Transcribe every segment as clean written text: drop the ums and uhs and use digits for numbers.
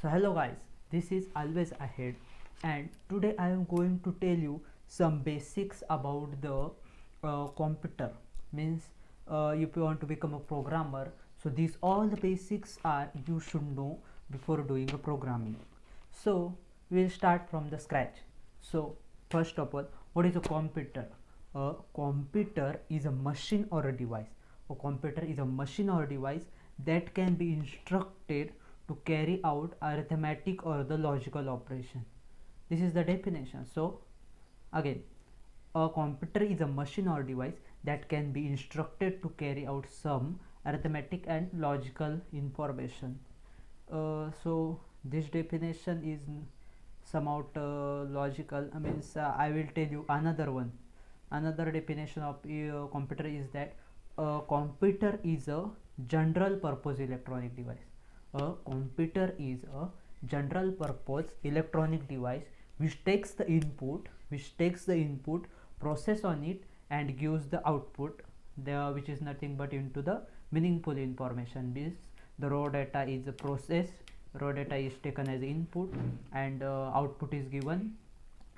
So hello guys, this is Always Ahead, and today I am going to tell you some basics about the computer. Means if you want to become a programmer, so these all the basics are you should know before doing a programming. So we'll start from the scratch. So first of all, what is a computer? A computer is a machine or a device. A computer is a machine or a device that can be instructed to carry out arithmetic or the logical operation. This is the definition. So again, a computer is a machine or device that can be instructed to carry out some arithmetic and logical information. So this definition is somewhat logical. I will tell you another one. Another definition of a computer is that a computer is a general purpose electronic device. A computer is a general purpose electronic device which takes the input, process on it, and gives the output, which is nothing but into the meaningful information. This the raw data is a process, raw data is taken as input, and output is given.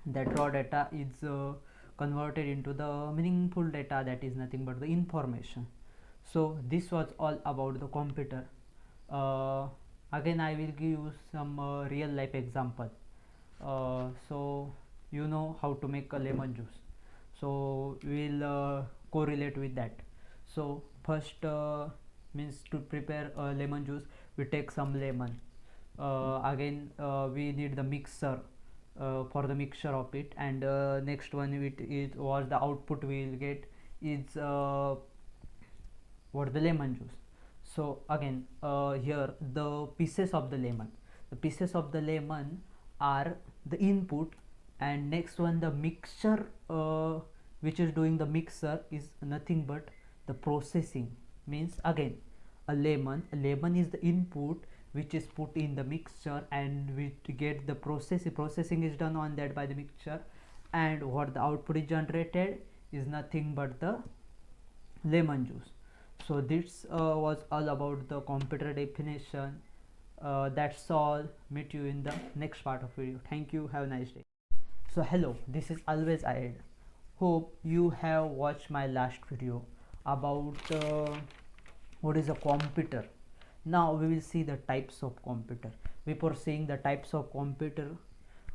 That raw data is converted into the meaningful data, that is nothing but the information. So this was all about the computer. Again I will give you some real life example. So you know how to make a lemon juice, so we'll correlate with that. So first means to prepare a lemon juice, we take some lemon. Again we need the mixer for the mixture of it, and next one it was the output we will get is what the lemon juice. So again here the pieces of the lemon are the input, and next one the mixture which is doing the mixer is nothing but the processing. Means again a lemon is the input which is put in the mixture, and we get the processing is done on that by the mixture, and what the output is generated is nothing but the lemon juice. So this was all about the computer definition. That's all. Meet you in the next part of video. Thank you. Have a nice day. So hello, this is Always Ahead. Hope you have watched my last video about what is a computer. Now we will see the types of computer. Before seeing the types of computer,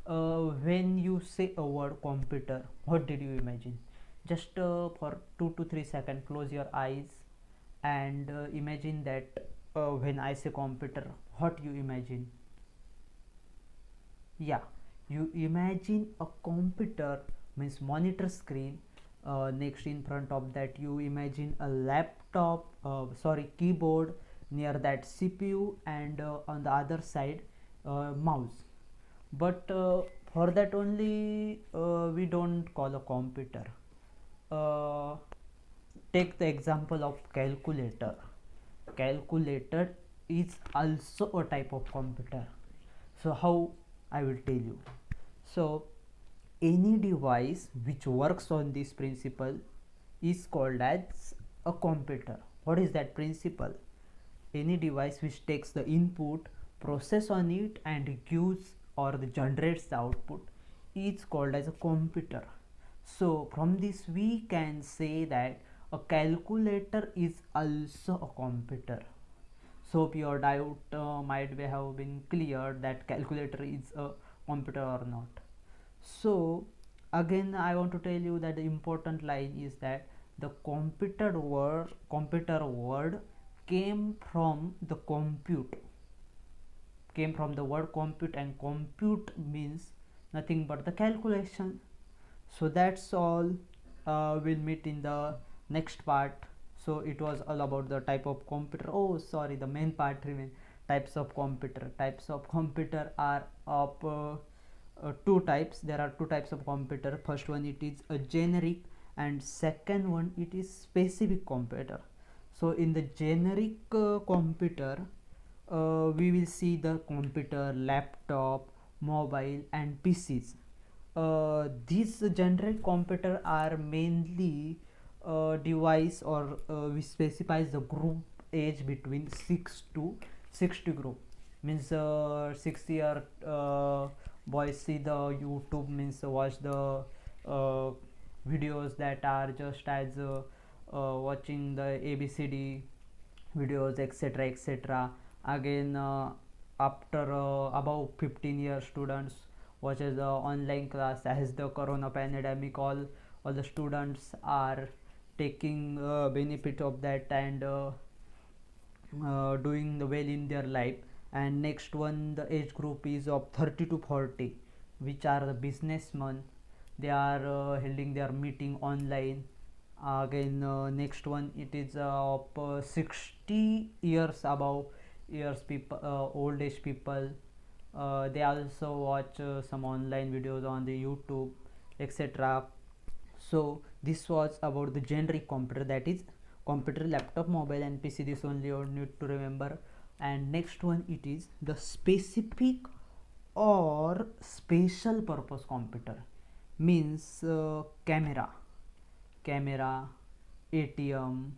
when you say a word computer, what did you imagine? Just for 2 to 3 seconds close your eyes and imagine that when I say computer, what you imagine? Yeah, you imagine a computer means monitor screen. Next in front of that you imagine a laptop, keyboard, near that CPU, and on the other side mouse. But for that only we don't call a computer. Take the example of calculator. Calculator is also a type of computer. So how I will tell you. So any device which works on this principle is called as a computer. What is that principle? Any device which takes the input, process on it, and gives or generates the output is called as a computer. So from this we can say that a calculator is also a computer. So your doubt might have been cleared that calculator is a computer or not. So again I want to tell you that the important line is that the computer word came from the word compute, and compute means nothing but the calculation. So that's all. We'll meet in the next part. So it was all about the type of computer. Oh sorry, the main part remains. Types of computer are of two types. There are two types of computer. First one, it is a generic, and second one, it is specific computer. So in the generic computer, we will see the computer, laptop, mobile, and PCs. These generic computer are mainly device or which specifies the group age between 6 to 60 group. means 6 year boys see the YouTube, means watch the uh, videos that are just as watching the ABCD videos, etc., etc. Again, after about 15 years students watches the online class. As the corona pandemic, all the students are taking benefit of that, and doing well in their life. And next one, the age group is of 30 to 40, which are the businessmen. They are holding their meeting online. Again, next one, it is of 60 years above years people, old age people. They also watch some online videos on the YouTube, etc. So this was about the generic computer, that is computer, laptop, mobile and PC. This only you need to remember. And next one, it is the specific or special purpose computer, means camera, ATM,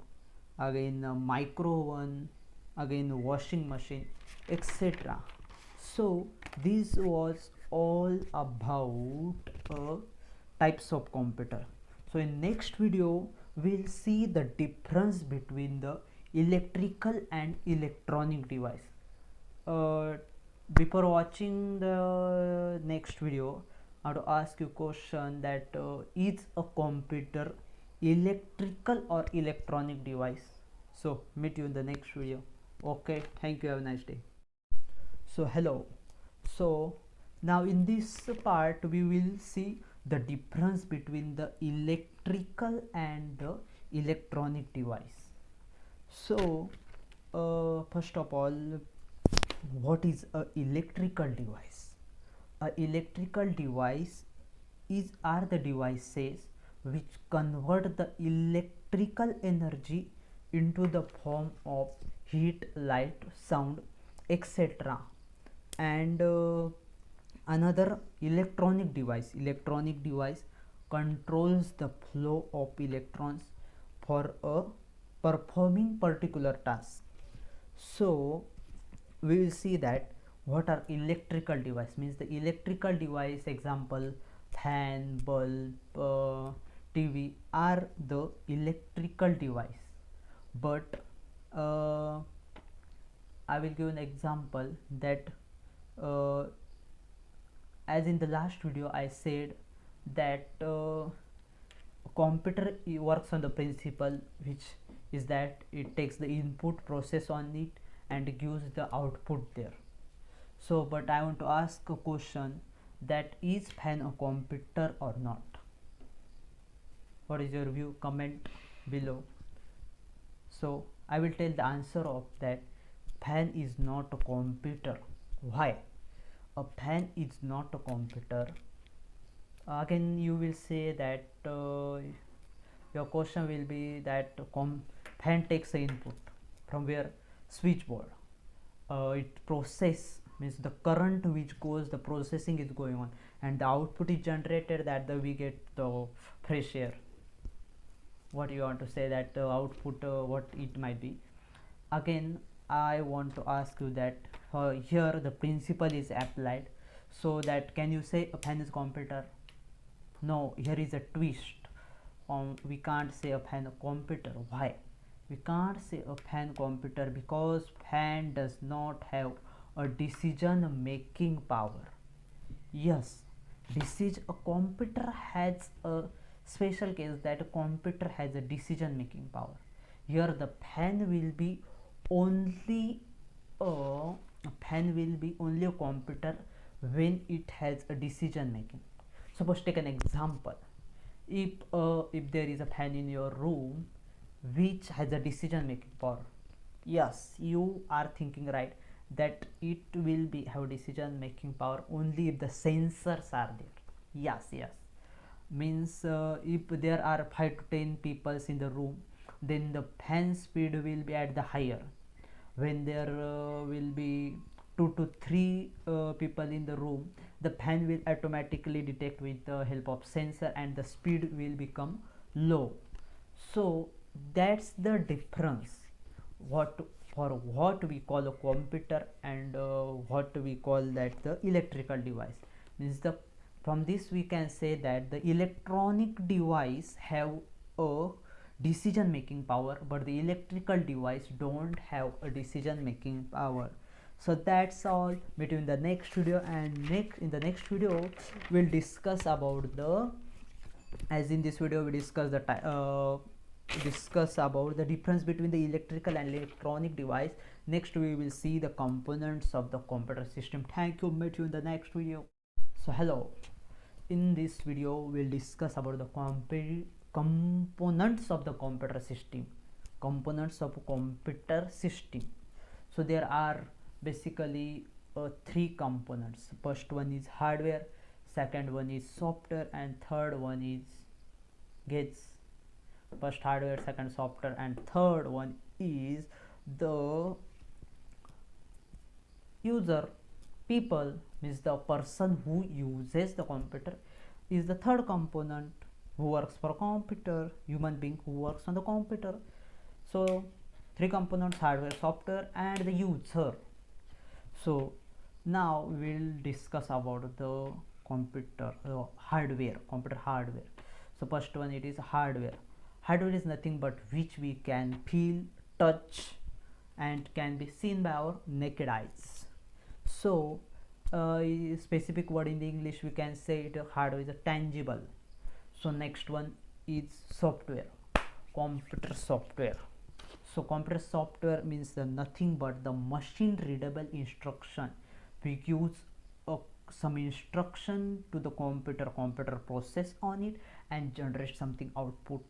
again micro oven, again washing machine, etc. So this was all about types of computer. So in next video we'll see the difference between the electrical and electronic device. Before watching the next video, I have to ask you a question that is a computer electrical or electronic device? So meet you in the next video. Okay, thank you, have a nice day. So hello. So now in this part we will see the difference between the electrical and the electronic device. So first of all, what is a electrical device? A electrical device are the devices which convert the electrical energy into the form of heat, light, sound, etc. And another electronic device controls the flow of electrons for a performing particular task. So we will see that what are electrical device, means the electrical device, example fan, bulb, TV are the electrical device. But I will give an example that as in the last video I said that computer works on the principle which is that it takes the input, process on it and gives the output there. So but I want to ask a question, that is fan a computer or not? What is your view? Comment below. So I will tell the answer of that. Fan is not a computer. Why? A fan is not a computer. Again you will say that your question will be that fan takes the input from where? Switchboard. It process, means the current which goes, the processing is going on and the output is generated, that we get the fresh air. What you want to say that output, what it might be? Again I want to ask you that here the principle is applied, so that can you say a fan is computer? No, here is a twist. We can't say a fan a computer. Why we can't say a fan computer? Because fan does not have a decision making power. Yes, a computer has a special case, that a computer has a decision making power. Here the fan will be only a computer when it has a decision making. Suppose take an example. If there is a fan in your room which has a decision making power, yes, you are thinking right, that it will be have decision making power only if the sensors are there. Yes, means if there are 5 to 10 people in the room, then the fan speed will be at the higher. When there will be 2 to 3 people in the room, the fan will automatically detect with the help of sensor and the speed will become low. So that's the difference. What for what we call a computer and what we call that the electrical device. Means the from this we can say that the electronic device have a decision making power, but the electrical device don't have a decision making power. So that's all. Between the next video, and in the next video we'll discuss about the, as in this video we discuss the discuss about the difference between the electrical and electronic device. Next we will see the components of the computer system. Thank you. Meet you in the next video. So hello, in this video we'll discuss about the components of the computer system. Components of computer system. So there are basically three components. First one is hardware, second one is software, and third one is gates. First hardware, second software, and third one is the user. People, means the person who uses the computer, is the third component. Who works for computer, human being who works on the computer. So three components: hardware, software, and the user. So now we'll discuss about the computer hardware, computer hardware. So first one, it is hardware. Hardware is nothing but which we can feel, touch, and can be seen by our naked eyes. So specific word in the English we can say it, hardware is a tangible. So next one is software, computer software. So computer software means nothing but the machine readable instruction. We use some instruction to the computer process on it and generate something output.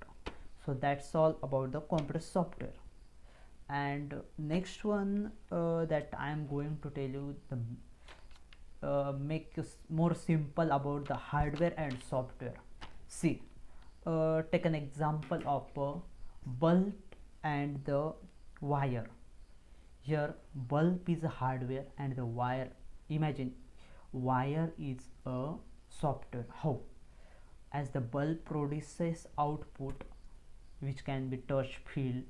So that's all about the computer software. And next one that I am going to tell you, the make more simple about the hardware and software. See, take an example of a bulb and the wire. Here bulb is a hardware and the wire, imagine wire is a software. How? As the bulb produces output which can be touch, feel,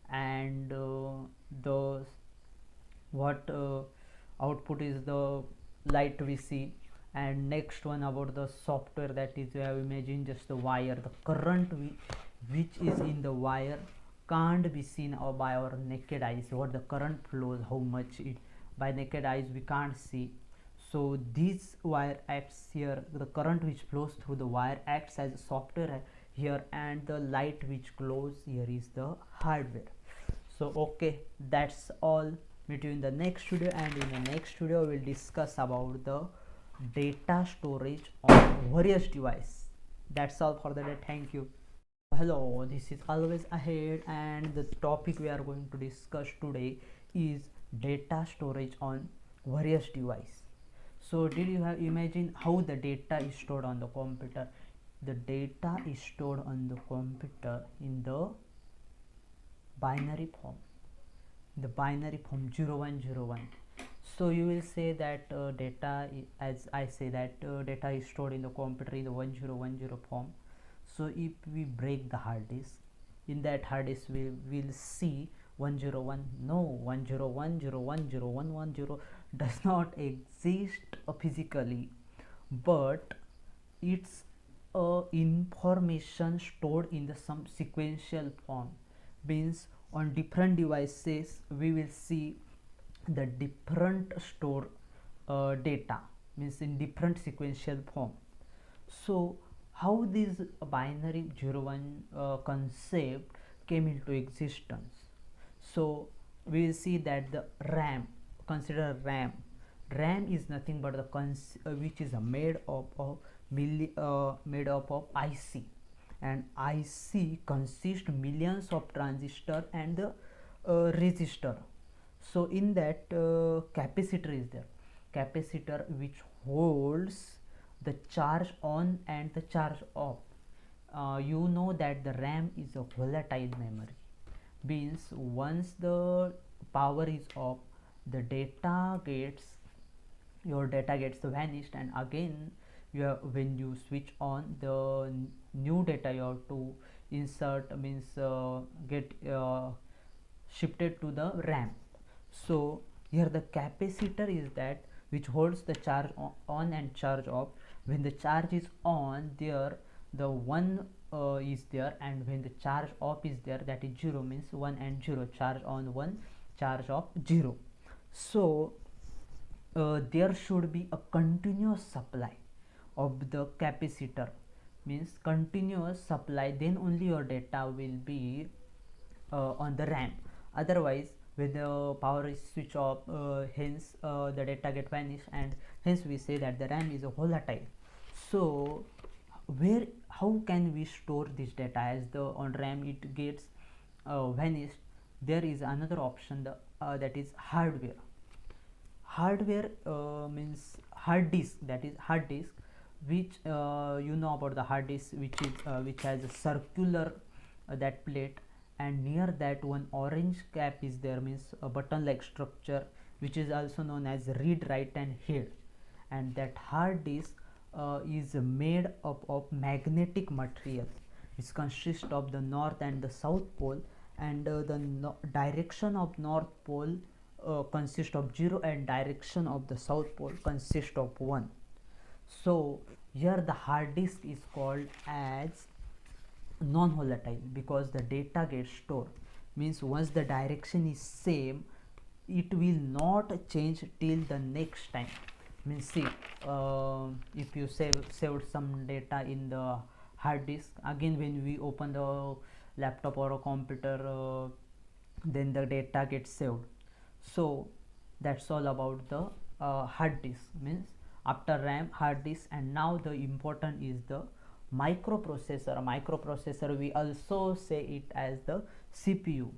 and the what output is the light we see. And next one about the software, that is you have imagined just the wire, the current which is in the wire can't be seen by our naked eyes. What the current flows, how much it, by naked eyes we can't see. So this wire acts here, the current which flows through the wire acts as a software here, and the light which glows here is the hardware. So okay, that's all. Meet you in the next video, and in the next video we'll discuss about the data storage on various device. That's all for the day. Thank you. Hello, this is Always Ahead, and the topic we are going to discuss today is data storage on various device. So did you have imagine how the data is stored on the computer? The data is stored on the computer in the binary form, 0101. So you will say that data, as I say that data is stored in the computer in the 1010 form. So if we break the hard disk, in that hard disk we will see 101. No, 1010101110 does not exist physically, but it's information stored in the some sequential form. Means on different devices we will see the different store data, means in different sequential form. So how this binary 01 concept came into existence? So we will see that the RAM, consider RAM is nothing but the which is made up of IC, and IC consists millions of transistor and the resistor. So in that capacitor is there, capacitor which holds the charge on and the charge off. You know that the RAM is a volatile memory, means once the power is off, the data gets, your data gets vanished, and again when you switch on, the new data you have to insert, means get shifted to the RAM. So here the capacitor is that which holds the charge on and charge off. When the charge is on, there the 1 is there, and when the charge off is there, that is 0, means 1 and 0, charge on 1, charge off 0. So there should be a continuous supply of the capacitor, means continuous supply, then only your data will be on the RAM. Otherwise, when the power is switch off, hence the data get vanished, and hence we say that the RAM is a volatile. So how can we store this data, as the on RAM it gets vanished? There is another option, that is hardware. Hardware means hard disk, that is hard disk, which you know about the hard disk, which has a circular that plate, and near that one orange cap is there, means a button like structure, which is also known as read, write and head. And that hard disk is made up of magnetic material. It consists of the north and the south pole, and the direction of north pole consists of 0, and direction of the south pole consists of 1. So here the hard disk is called as non-volatile, because the data gets stored, means once the direction is same, it will not change till the next time. Means see, if you saved some data in the hard disk, again when we open the laptop or a computer, then the data gets saved. So that's all about the hard disk. Means after RAM, hard disk, and now the important is the microprocessor. We also say it as the CPU,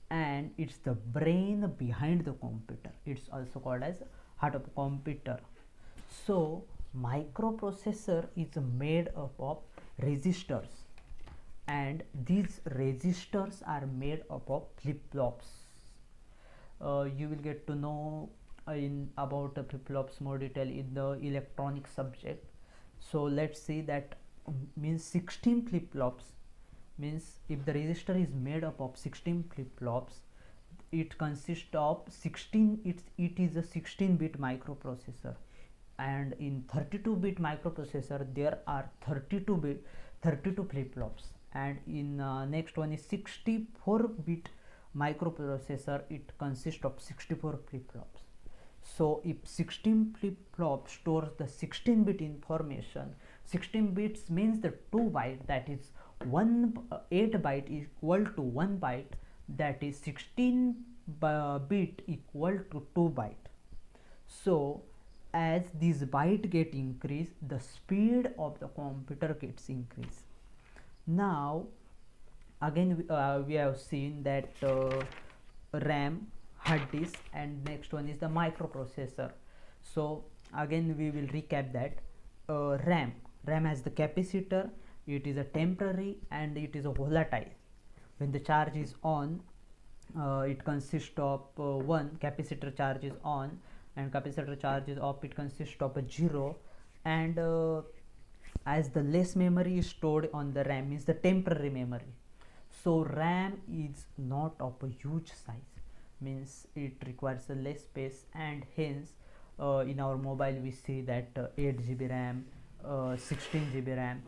and it's the brain behind the computer. It's also called as heart of computer. So microprocessor is made up of resistors, and these resistors are made up of flip-flops. You will get to know in about the flip-flops more detail in the electronic subject. So let's see that means 16 flip-flops, means if the resistor is made up of 16 flip-flops, it consists of 16, it is a 16-bit microprocessor, and in 32-bit microprocessor there are 32 flip-flops, and in next one is 64-bit microprocessor, it consists of 64 flip-flops. So if 16 flip-flop stores the 16-bit information, 16 bits means the 2 byte, that is 8 byte equal to 1 byte, that is 16 bit equal to 2 byte. So as this byte get increased, the speed of the computer gets increased. Now again we have seen that RAM, hard disk, and next one is the microprocessor. So again we will recap that RAM has the capacitor. It is a temporary and it is a volatile. When the charge is on, it consists of 1, capacitor charge is on, and capacitor charge is off, it consists of a 0. And as the less memory is stored on the RAM, is the temporary memory. So RAM is not of a huge size, means it requires a less space, and hence in our mobile we see that 8 GB RAM, 16 GB RAM,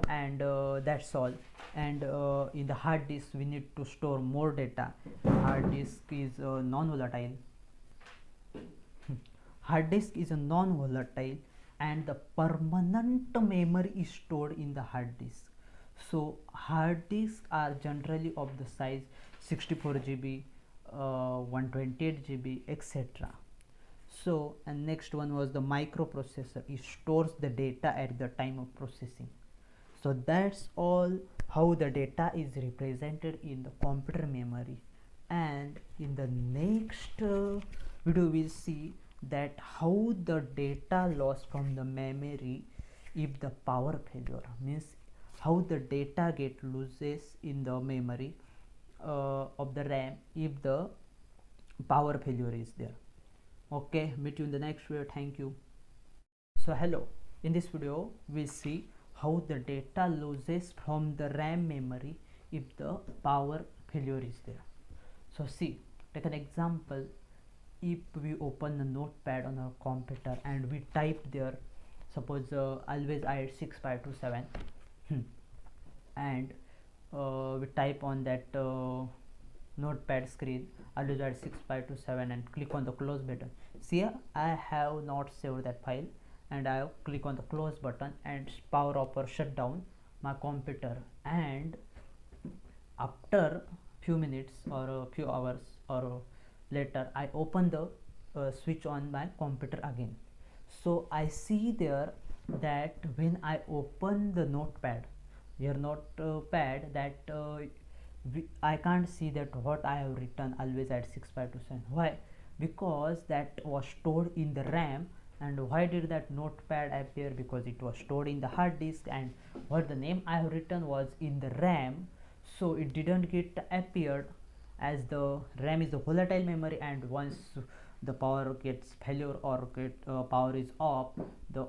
and that's all. And in the hard disk we need to store more data. Hard disk is non-volatile. Hard disk is a non-volatile, and the permanent memory is stored in the hard disk. So hard disks are generally of the size 64 GB, 128 GB, etc. So, and next one was the microprocessor. It stores the data at the time of processing. So that's all how the data is represented in the computer memory. And in the next video we'll see that how the data loss from the memory if the power failure, means how the data get loses in the memory of the RAM if the power failure is there. Okay, meet you in the next video. Thank you. So hello, in this video we see how the data loses from the RAM memory if the power failure is there. So see, take an example. if we open the notepad on our computer and we type there, suppose always I 6527 and we type on that notepad screen always at 6527 and click on the close button. See here, I have not saved that file, and I click on the close button and power off or shut down my computer, and after few minutes or a few hours or later I open the switch on my computer again. So I see there that when I open the notepad, your notepad, that I can't see that what I have written always at 6527. Why? Because that was stored in the RAM. And why did that notepad appear? Because it was stored in the hard disk, and what the name I have written was in the RAM, so it didn't get appeared, as the RAM is a volatile memory, and once the power gets failure or power is off,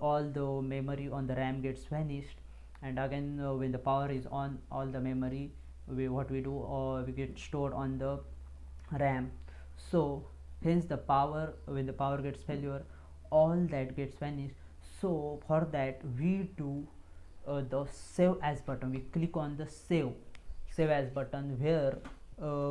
all the memory on the RAM gets vanished, and again when the power is on, all the memory what we do, we get stored on the RAM. So hence the power, when the power gets failure, all that gets vanished. So for that we do the save as button. We click on the save as button, where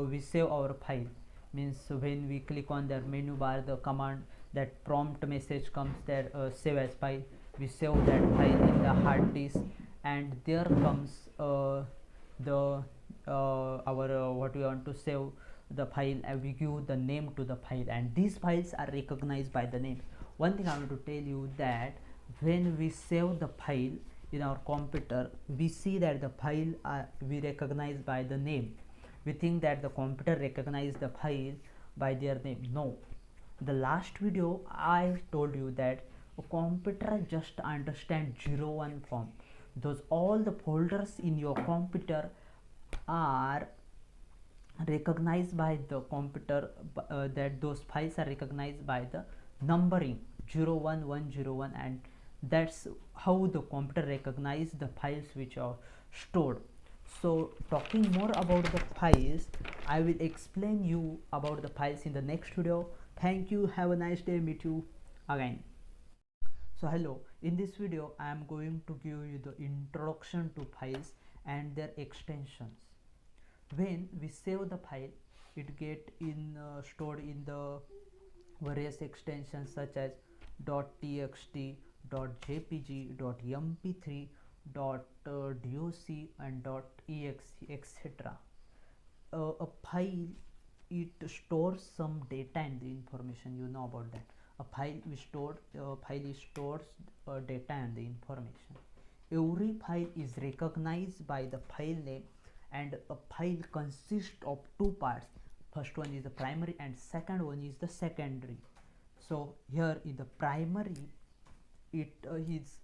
we save our file. Means when we click on the menu bar, the command, that prompt message comes there, save as file. We save that file in the hard disk, and there comes the our what we want to save the file, and we give the name to the file, and these files are recognized by the name. One thing I want to tell you, that when we save the file in our computer, we see that the file we recognize by the name. We think that the computer recognize the file by their name. No, the last video I told you that a computer just understand 01 form. Those all the folders in your computer are recognized by the computer, that those files are recognized by the numbering 01101, and that's how the computer recognize the files which are stored. So talking more about the files, I will explain you about the files in the next video. Thank you, have a nice day, meet you again. So hello, in this video I am going to give you the introduction to files and their extensions. When we save the file, it get stored in the various extensions such as .txt, .jpg, .mp3, .doc and .exe, etc. A file, it stores some data and the information. You know about that. A file is stores data and the information. Every file is recognized by the file name, and a file consists of two parts. First one is the primary and second one is the secondary. So here in the primary, it is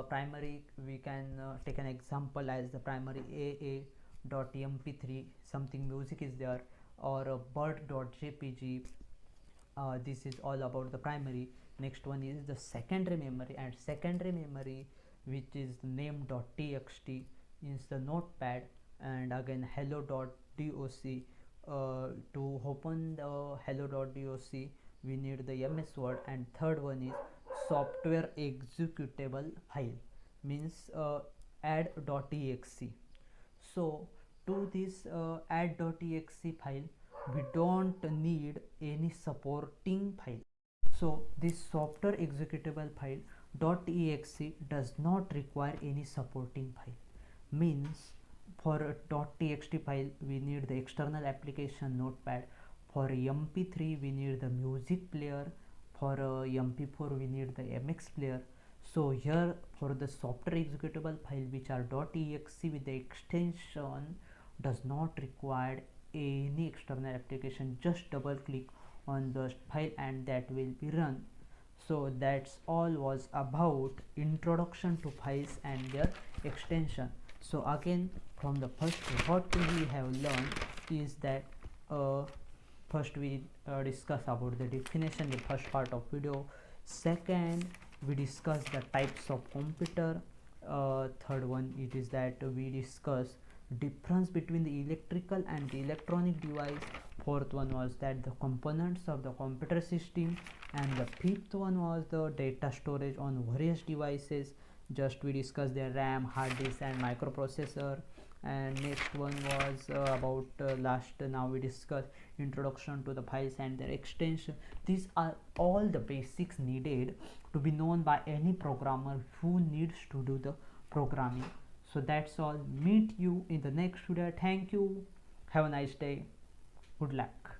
primary, we can take an example as the primary aa.mp3, something music is there, or bird.jpg. This is all about the primary. Next one is the secondary memory, and secondary memory, which is name.txt, is the notepad, and again hello.doc. To open the hello.doc, we need the MS Word, and third one is software executable file, means add.exe. So to this add.exe file, we don't need any supporting file. So this software executable file .exe does not require any supporting file. Means for a .txt file we need the external application notepad. For mp3 we need the music player. For mp4 we need the mx player. So here for the software executable file which are .exe with the extension does not require any external application. Just double click on the file and that will be run. So that's all was about introduction to files and their extension. So again, from the first, what we have learned is that first we discuss about the definition, the first part of video. Second, we discuss the types of computer. Third one, it is that we discuss difference between the electrical and the electronic device. fourth one was that the components of the computer system, and the fifth one was the data storage on various devices. Just we discussed their RAM, hard disk, and microprocessor. And next one was about last now we discuss introduction to the files and their extension. These are all the basics needed to be known by any programmer who needs to do the programming. So that's all. Meet you in the next video. Thank you. Have a nice day. Good luck.